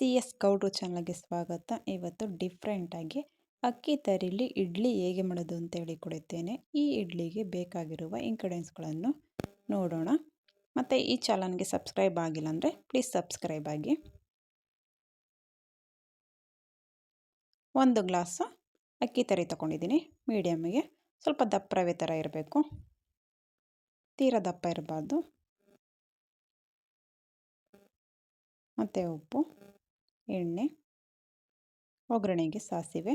C S ಗೌಡ್ರು ಚಾನಲ್ಗೆ ಸ್ವಾಗತ. ಇವತ್ತು ಡಿಫ್ರೆಂಟಾಗಿ ಅಕ್ಕಿ ತರಿಲಿ ಇಡ್ಲಿ ಹೇಗೆ ಮಾಡೋದು ಅಂತ ಹೇಳಿಕೊಡುತ್ತೇನೆ. ಈ ಇಡ್ಲಿಗೆ ಬೇಕಾಗಿರುವ ಇಂಗ್ರೀಡಿಯೆಂಟ್ಸ್ಗಳನ್ನು ನೋಡೋಣ. ಮತ್ತು ಈ ಚಾನಲ್ಗೆ ಸಬ್ಸ್ಕ್ರೈಬ್ ಆಗಿಲ್ಲ ಅಂದರೆ ಪ್ಲೀಸ್ ಸಬ್ಸ್ಕ್ರೈಬ್ ಆಗಿ. 1 ಗ್ಲಾಸ್ ಅಕ್ಕಿ ತರಿ ತೊಗೊಂಡಿದ್ದೀನಿ ಮೀಡಿಯಮ್ಗೆ. ಸ್ವಲ್ಪ ದಪ್ಪ ರವೆ ಥರ ಇರಬೇಕು, ತೀರಾ ದಪ್ಪ ಇರಬಾರ್ದು. ಮತ್ತು ಉಪ್ಪು, ಎಣ್ಣೆ, ಒಗ್ಗರಣೆಗೆ ಸಾಸಿವೆ,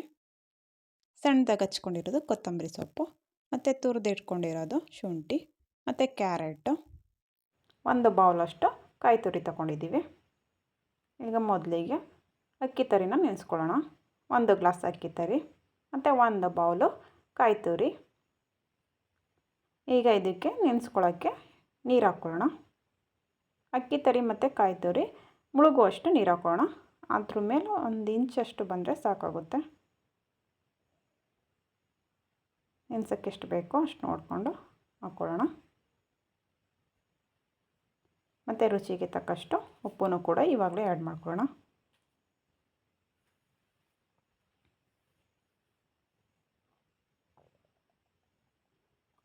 ಸಣ್ಣದಾಗಿ ಹಚ್ಕೊಂಡಿರೋದು ಕೊತ್ತಂಬರಿ ಸೊಪ್ಪು, ಮತ್ತು ತುರಿದು ಇಟ್ಕೊಂಡಿರೋದು ಶುಂಠಿ, ಮತ್ತು ಕ್ಯಾರೆಟು, 1 ಬೌಲಷ್ಟು ಕಾಯಿ ತುರಿ ತೊಗೊಂಡಿದ್ದೀವಿ. ಈಗ ಮೊದಲಿಗೆ ಅಕ್ಕಿ ತರಿನ ನೆನೆಸ್ಕೊಳ್ಳೋಣ. 1 ಗ್ಲಾಸ್ ಅಕ್ಕಿ ತರಿ ಮತ್ತು 1 ಬೌಲು ಕಾಯಿ ತುರಿ. ಈಗ ಇದಕ್ಕೆ ನೆನೆಸ್ಕೊಳ್ಳೋಕ್ಕೆ ನೀರು ಹಾಕ್ಕೊಳ್ಳೋಣ. ಅಕ್ಕಿ ತರಿ ಮತ್ತು ಕಾಯಿ ತುರಿ ಮುಳುಗುವಷ್ಟು ನೀರು ಹಾಕೋಣ. ಅದ್ರ ಮೇಲೆ 1 ಇಂಚಷ್ಟು ಬಂದರೆ ಸಾಕಾಗುತ್ತೆ. ನೆನೆಸೋಕ್ಕೆ ಎಷ್ಟು ಬೇಕೋ ಅಷ್ಟು ನೋಡಿಕೊಂಡು ಹಾಕ್ಕೊಳ್ಳೋಣ. ಮತ್ತು ರುಚಿಗೆ ತಕ್ಕಷ್ಟು ಉಪ್ಪನ್ನು ಕೂಡ ಇವಾಗಲೇ ಆ್ಯಡ್ ಮಾಡ್ಕೊಳ್ಳೋಣ.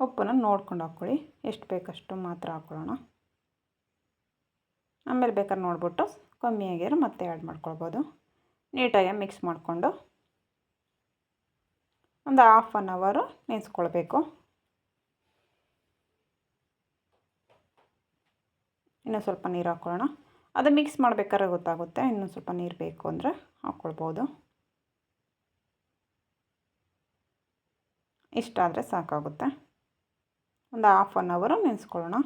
ಉಪ್ಪನ್ನು ನೋಡ್ಕೊಂಡು ಹಾಕ್ಕೊಳ್ಳಿ, ಎಷ್ಟು ಬೇಕಷ್ಟು ಮಾತ್ರ ಹಾಕ್ಕೊಳ್ಳೋಣ. ಆಮೇಲೆ ಬೇಕಾದ್ರೆ ನೋಡ್ಬಿಟ್ಟು ಕಮ್ಮಿ ಆಗಿದ್ರೆ ಮತ್ತೆ ಆ್ಯಡ್ ಮಾಡ್ಕೊಳ್ಬೋದು. ನೀಟಾಗಿ ಮಿಕ್ಸ್ ಮಾಡಿಕೊಂಡು ಒಂದು ಹಾಫ್ ಆನ್ ಅವರು ನೆನೆಸ್ಕೊಳ್ಬೇಕು. ಇನ್ನೂ ಸ್ವಲ್ಪ ನೀರು ಹಾಕ್ಕೊಳ್ಳೋಣ. ಅದು ಮಿಕ್ಸ್ ಮಾಡಬೇಕಾದ್ರೆ ಗೊತ್ತಾಗುತ್ತೆ, ಇನ್ನೂ ಸ್ವಲ್ಪ ನೀರು ಬೇಕು ಅಂದರೆ ಹಾಕ್ಕೊಳ್ಬೋದು. ಇಷ್ಟಾದರೆ ಸಾಕಾಗುತ್ತೆ. ಒಂದು ಹಾಫ್ ಆನ್ ಅವರು ನೆನೆಸ್ಕೊಳ್ಳೋಣ.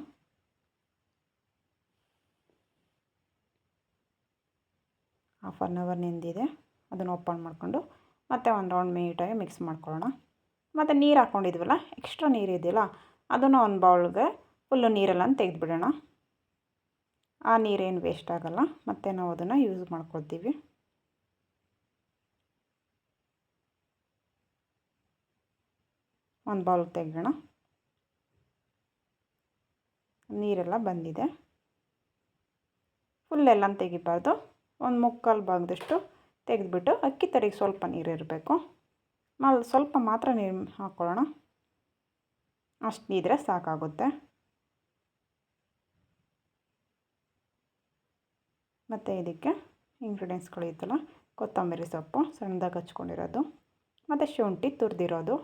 ಹಾಫ್ ಆನ್ ಅವರ್ ನೆಂದಿದೆ. ಅದನ್ನು ಓಪನ್ ಮಾಡಿಕೊಂಡು ಮತ್ತೆ ಒಂದು ರೌಂಡ್ ನೀಟಾಗಿ ಮಿಕ್ಸ್ ಮಾಡ್ಕೊಳ್ಳೋಣ. ಮತ್ತು ನೀರು ಹಾಕ್ಕೊಂಡಿದ್ವಲ್ಲ, ಎಕ್ಸ್ಟ್ರಾ ನೀರು ಇದೆಯಲ್ಲ ಅದನ್ನು ಒಂದು ಬೌಲ್ಗೆ ಫುಲ್ಲು ನೀರೆಲ್ಲ ತೆಗೆದುಬಿಡೋಣ. ಆ ನೀರೇನು ವೇಸ್ಟ್ ಆಗೋಲ್ಲ, ಮತ್ತು ನಾವು ಅದನ್ನು ಯೂಸ್ ಮಾಡ್ಕೊಳ್ತೀವಿ. ಒಂದು ಬೌಲ್ಗೆ ತೆಗೆಯೋಣ. ನೀರೆಲ್ಲ ಬಂದಿದೆ. ಫುಲ್ಲೆಲ್ಲ ತೆಗಿಬಾರ್ದು, ಒಂದು ಮುಕ್ಕಾಲು ಭಾಗದಷ್ಟು ತೆಗೆದುಬಿಟ್ಟು ಅಕ್ಕಿ ತರಿಗೆ ಸ್ವಲ್ಪ ನೀರು ಇರಬೇಕು. ಸ್ವಲ್ಪ ಮಾತ್ರ ನೀರು ಹಾಕ್ಕೊಳ್ಳೋಣ. ಅಷ್ಟು ನೀದ್ರೆ ಸಾಕಾಗುತ್ತೆ. ಮತ್ತು ಇದಕ್ಕೆ ಇಂಗ್ರೀಡಿಯೆಂಟ್ಸ್ಗಳು ಇತ್ತಲ್ಲ, ಕೊತ್ತಂಬರಿ ಸೊಪ್ಪು ಸಣ್ಣದಾಗಿ ಹಚ್ಕೊಂಡಿರೋದು, ಮತ್ತು ಶುಂಠಿ ತುರಿದಿರೋದು,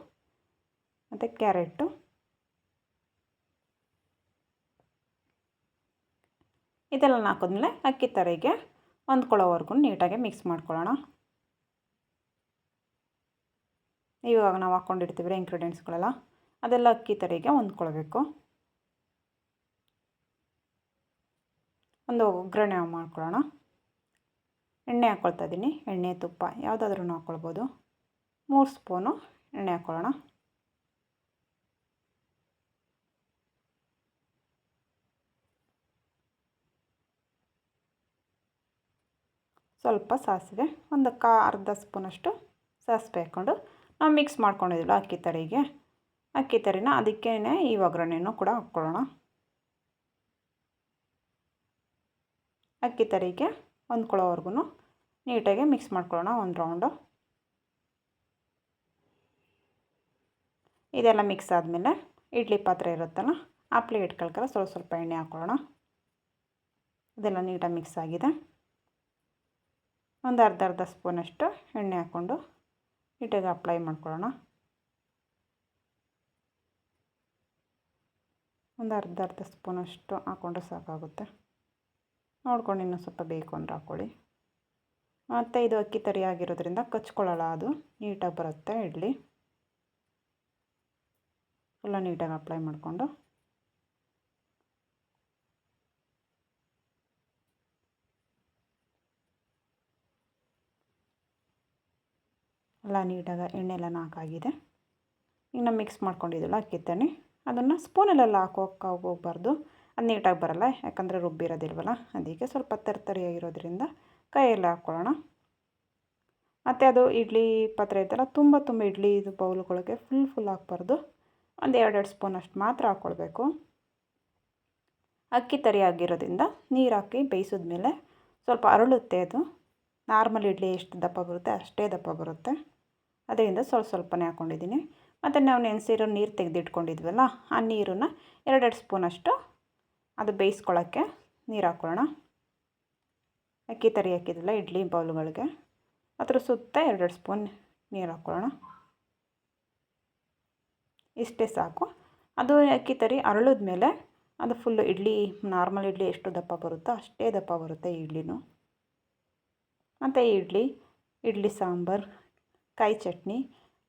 ಮತ್ತು ಕ್ಯಾರೆಟು, ಇದೆಲ್ಲ ಹಾಕಿದ್ಮೇಲೆ ಅಕ್ಕಿ ತರಿಗೆ ಹೊಂದ್ಕೊಳ್ಳೋವರೆಗೂ ನೀಟಾಗಿ ಮಿಕ್ಸ್ ಮಾಡ್ಕೊಳ್ಳೋಣ. ಇವಾಗ ನಾವು ಹಾಕ್ಕೊಂಡಿರ್ತೀವಿ ಇಂಗ್ರೀಡಿಯೆಂಟ್ಸ್ಗಳೆಲ್ಲ, ಅದೆಲ್ಲ ಅಕ್ಕಿ ತರಿಗೆ ಹೊಂದ್ಕೊಳ್ಬೇಕು. ಒಂದು ಒಗ್ಗರಣೆ ಮಾಡ್ಕೊಳ್ಳೋಣ. ಎಣ್ಣೆ ಹಾಕ್ಕೊಳ್ತಾ ಇದ್ದೀನಿ. ಎಣ್ಣೆ ತುಪ್ಪ ಯಾವುದಾದ್ರೂ ಹಾಕ್ಕೊಳ್ಬೋದು. 3 ಸ್ಪೂನು ಎಣ್ಣೆ ಹಾಕ್ಕೊಳ್ಳೋಣ. ಸ್ವಲ್ಪ ಸಾಸಿವೆ, ಒಂದು ಅರ್ಧ ಸ್ಪೂನಷ್ಟು ಸಾಸಿವೆ ಹಾಕ್ಕೊಂಡು ನಾವು ಮಿಕ್ಸ್ ಮಾಡ್ಕೊಂಡಿದ್ದಿಲ್ಲ ಅಕ್ಕಿ ತರಿನ ಅದಕ್ಕೇ ಈ ಒಗ್ಗರಣೆಯನ್ನು ಕೂಡ ಹಾಕ್ಕೊಳ್ಳೋಣ. ಅಕ್ಕಿ ತರಿಗೆ ಹೊಂದ್ಕೊಳ್ಳೋವರೆಗೂ ನೀಟಾಗಿ ಮಿಕ್ಸ್ ಮಾಡ್ಕೊಳ್ಳೋಣ ಒಂದು ರೌಂಡು. ಇದೆಲ್ಲ ಮಿಕ್ಸ್ ಆದಮೇಲೆ ಇಡ್ಲಿ ಪಾತ್ರೆ ಇರುತ್ತಲ್ಲ, ಆ ಪ್ಲೇಟ್ಗಳ ಸ್ವಲ್ಪ ಎಣ್ಣೆ ಹಾಕ್ಕೊಳ್ಳೋಣ. ಇದೆಲ್ಲ ನೀಟಾಗಿ ಮಿಕ್ಸ್ ಆಗಿದೆ. ಒಂದು ಅರ್ಧ ಸ್ಪೂನಷ್ಟು ಎಣ್ಣೆ ಹಾಕ್ಕೊಂಡು ನೀಟಾಗಿ ಅಪ್ಲೈ ಮಾಡ್ಕೊಳ್ಳೋಣ. ಒಂದು ಅರ್ಧ ಸ್ಪೂನಷ್ಟು ಹಾಕ್ಕೊಂಡ್ರೆ ಸಾಕಾಗುತ್ತೆ. ನೋಡ್ಕೊಂಡು ಇನ್ನೂ ಸ್ವಲ್ಪ ಬೇಕು ಅಂದರೆ ಹಾಕ್ಕೊಳ್ಳಿ. ಮತ್ತು ಇದು ಅಕ್ಕಿ ತರಿ ಆಗಿರೋದ್ರಿಂದ ಕಚ್ಕೊಳ್ಳಲ್ಲ, ಅದು ನೀಟಾಗಿ ಬರುತ್ತೆ ಇಡ್ಲಿ. ಎಲ್ಲ ನೀಟಾಗಿ ಅಪ್ಲೈ ಮಾಡಿಕೊಂಡು ಎಲ್ಲ ನೀಟಾಗಿ ಎಣ್ಣೆ ಎಲ್ಲ ಹಾಕಾಗಿದೆ. ಇನ್ನು ಮಿಕ್ಸ್ ಮಾಡ್ಕೊಂಡಿದ್ದಲ್ಲ ಅಕ್ಕಿ ತರಿ, ಅದನ್ನು ಸ್ಪೂನಲ್ಲೆಲ್ಲ ಹೋಗಬಾರ್ದು, ಅದು ನೀಟಾಗಿ ಬರೋಲ್ಲ, ಯಾಕಂದರೆ ರುಬ್ಬಿರೋದಿಲ್ವಲ್ಲ. ಅದಕ್ಕೆ ಸ್ವಲ್ಪ ತರಿಯಾಗಿರೋದ್ರಿಂದ ಕೈಯಲ್ಲಿ ಹಾಕ್ಕೊಳ್ಳೋಣ. ಮತ್ತು ಅದು ಇಡ್ಲಿ ಪಾತ್ರೆ ಇದ್ದಲ್ಲ, ತುಂಬ ಇಡ್ಲಿ ಇದು ಬೌಲ್ಗಳಿಗೆ ಫುಲ್ ಹಾಕ್ಬಾರ್ದು. ಒಂದು 2 ಸ್ಪೂನಷ್ಟು ಮಾತ್ರ ಹಾಕ್ಕೊಳ್ಬೇಕು. ಅಕ್ಕಿ ತರಿ ಆಗಿರೋದ್ರಿಂದ ನೀರು ಹಾಕಿ ಬೇಯಿಸಿದ್ಮೇಲೆ ಸ್ವಲ್ಪ ಅರಳುತ್ತೆ ಅದು. ನಾರ್ಮಲ್ ಇಡ್ಲಿ ಎಷ್ಟು ದಪ್ಪ ಬರುತ್ತೆ ಅಷ್ಟೇ ದಪ್ಪ ಬರುತ್ತೆ. ಅದರಿಂದ ಸ್ವಲ್ಪನೇ ಹಾಕ್ಕೊಂಡಿದ್ದೀನಿ. ಮತ್ತು ನಾವು ನೆನೆಸಿರೋ ನೀರು ತೆಗೆದಿಟ್ಕೊಂಡಿದ್ವಲ್ಲ, ಆ ನೀರನ್ನು 2 ಸ್ಪೂನಷ್ಟು ಅದು ಬೇಯಿಸ್ಕೊಳ್ಳೋಕ್ಕೆ ನೀರು ಹಾಕ್ಕೊಳ್ಳೋಣ. ಅಕ್ಕಿ ತರಿ ಹಾಕಿದ್ವಲ್ಲ ಇಡ್ಲಿ ಬೌಲ್ಗಳಿಗೆ, ಅದ್ರ ಸುತ್ತ 2 ಸ್ಪೂನ್ ನೀರು ಹಾಕ್ಕೊಳ್ಳೋಣ. ಇಷ್ಟೇ ಸಾಕು. ಅದು ಅಕ್ಕಿ ತರಿ ಅರಳಿದ ಮೇಲೆ ಅದು ಫುಲ್ಲು ಇಡ್ಲಿ, ನಾರ್ಮಲ್ ಇಡ್ಲಿ ಎಷ್ಟು ದಪ್ಪ ಬರುತ್ತೋ ಅಷ್ಟೇ ದಪ್ಪ ಬರುತ್ತೆ ಈ ಇಡ್ಲಿನೂ. ಮತ್ತು ಇಡ್ಲಿ ಸಾಂಬಾರು, ಕಾಯಿ ಚಟ್ನಿ,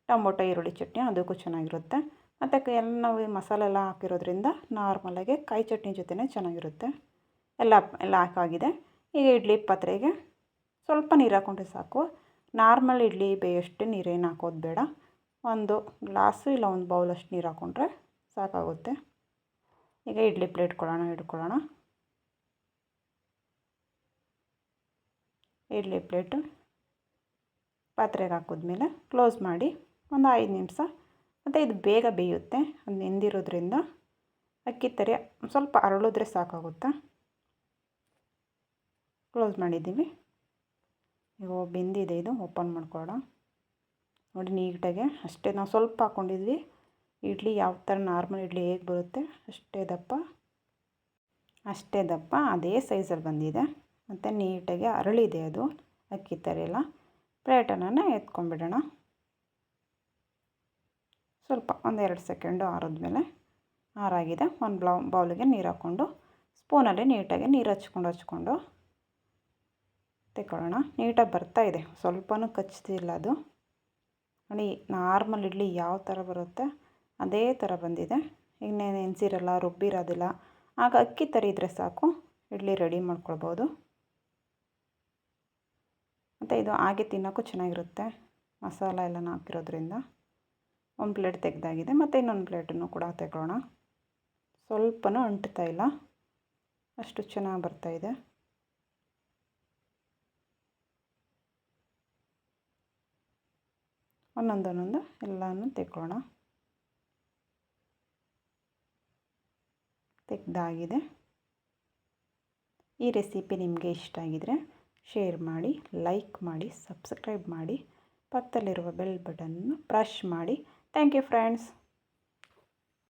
ಟೊಮೊಟೊ ಈರುಳ್ಳಿ ಚಟ್ನಿ ಅದಕ್ಕೂ ಚೆನ್ನಾಗಿರುತ್ತೆ. ಮತ್ತು ನಾವು ಮಸಾಲೆ ಎಲ್ಲ ಹಾಕಿರೋದ್ರಿಂದ ನಾರ್ಮಲಾಗಿ ಕಾಯಿ ಚಟ್ನಿ ಜೊತೆನೇ ಚೆನ್ನಾಗಿರುತ್ತೆ. ಎಲ್ಲ ಹಾಕಾಗಿದೆ. ಈಗ ಇಡ್ಲಿ ಪಾತ್ರೆಗೆ ಸ್ವಲ್ಪ ನೀರು ಹಾಕ್ಕೊಂಡ್ರೆ ಸಾಕು. ನಾರ್ಮಲ್ ಇಡ್ಲಿ ಬೇಯೋಷ್ಟು ನೀರೇನು ಹಾಕೋದು ಬೇಡ. 1 ಗ್ಲಾಸು ಇಲ್ಲ 1 ಬೌಲಷ್ಟು ನೀರು ಹಾಕ್ಕೊಂಡ್ರೆ ಸಾಕಾಗುತ್ತೆ. ಈಗ ಇಡ್ಲಿ ಪ್ಲೇಟ್ ಇಟ್ಕೊಳ್ಳೋಣ. ಇಡ್ಲಿ ಪ್ಲೇಟು ಪಾತ್ರೆಗೆ ಹಾಕಿದ್ಮೇಲೆ ಕ್ಲೋಸ್ ಮಾಡಿ ಒಂದು 5 ನಿಮಿಷ. ಮತ್ತು ಇದು ಬೇಗ ಬೇಯುತ್ತೆ, ಅದು ನೆಂದಿರೋದ್ರಿಂದ. ಅಕ್ಕಿ ತರಿ ಸ್ವಲ್ಪ ಅರಳಿದ್ರೆ ಸಾಕಾಗುತ್ತೆ. ಕ್ಲೋಸ್ ಮಾಡಿದ್ದೀವಿ. ಈಗ ಬೆಂದಿದೆ, ಇದು ಓಪನ್ ಮಾಡ್ಕೊಳ್ಳೋಣ. ನೋಡಿ ನೀಟಾಗೆ ಅಷ್ಟೇ, ನಾವು ಸ್ವಲ್ಪ ಹಾಕ್ಕೊಂಡಿದ್ವಿ. ಇಡ್ಲಿ ಯಾವ ಥರ ನಾರ್ಮಲ್ ಇಡ್ಲಿ ಹೇಗೆ ಬರುತ್ತೆ ಅಷ್ಟೇ ದಪ್ಪ ಅದೇ ಸೈಜಲ್ಲಿ ಬಂದಿದೆ. ಮತ್ತು ನೀಟಾಗಿ ಅರಳಿದೆ ಅದು ಅಕ್ಕಿ ತರಿ ಎಲ್ಲ. ಪ್ಲೇಟನ್ನು ಎತ್ಕೊಂಡ್ಬಿಡೋಣ. ಸ್ವಲ್ಪ 1-2 ಸೆಕೆಂಡು ಆರಿದ್ಮೇಲೆ ಆರಾಗಿದೆ. ಒಂದು ಬೌಲಿಗೆ ನೀರು ಹಾಕ್ಕೊಂಡು ಸ್ಪೂನಲ್ಲಿ ನೀಟಾಗಿ ನೀರು ಹಚ್ಕೊಂಡು ತೆಕ್ಕೊಳ್ಳೋಣ. ನೀಟಾಗಿ ಬರ್ತಾಯಿದೆ, ಸ್ವಲ್ಪನೂ ಕಚ್ತಿಲ್ಲ ಅದು. ನೋಡಿ ನಾರ್ಮಲ್ ಇಡ್ಲಿ ಯಾವ ಥರ ಬರುತ್ತೆ ಅದೇ ಥರ ಬಂದಿದೆ. ಈಗ ನೆನೆಸಿರಲ್ಲ, ರುಬ್ಬಿರೋದಿಲ್ಲ, ಆಗ ಅಕ್ಕಿ ತರಿ ಇದ್ದರೆ ಸಾಕು, ಇಡ್ಲಿ ರೆಡಿ ಮಾಡ್ಕೊಳ್ಬೋದು. ಮತ್ತು ಇದು ಹಾಗೆ ತಿನ್ನೋಕ್ಕೂ ಚೆನ್ನಾಗಿರುತ್ತೆ, ಮಸಾಲ ಎಲ್ಲ ಹಾಕಿರೋದ್ರಿಂದ. ಒಂದು ಪ್ಲೇಟ್ ತೆಗೆದಾಗಿದೆ. ಮತ್ತು ಇನ್ನೊಂದು ಪ್ಲೇಟನ್ನು ಕೂಡ ತೆಗೊಳ್ಳೋಣ. ಸ್ವಲ್ಪನೂ ಅಂಟ್ತಾ ಇಲ್ಲ, ಅಷ್ಟು ಚೆನ್ನಾಗಿ ಬರ್ತಾಯಿದೆ. ಒಂದೊಂದೊಂದೊಂದು ಎಲ್ಲನೂ ತೆಗೊಳ್ಳೋಣ. ತೆಗೆದಾಗಿದೆ. ಈ ರೆಸಿಪಿ ನಿಮಗೆ ಇಷ್ಟ ಆಗಿದರೆ ಶೇರ್ ಮಾಡಿ, ಲೈಕ್ ಮಾಡಿ, ಸಬ್ಸ್ಕ್ರೈಬ್ ಮಾಡಿ, ಪಕ್ಕದಲ್ಲಿರುವ ಬೆಲ್ ಬಟನನ್ನು ಪ್ರೆಸ್ ಮಾಡಿ. Thank you friends.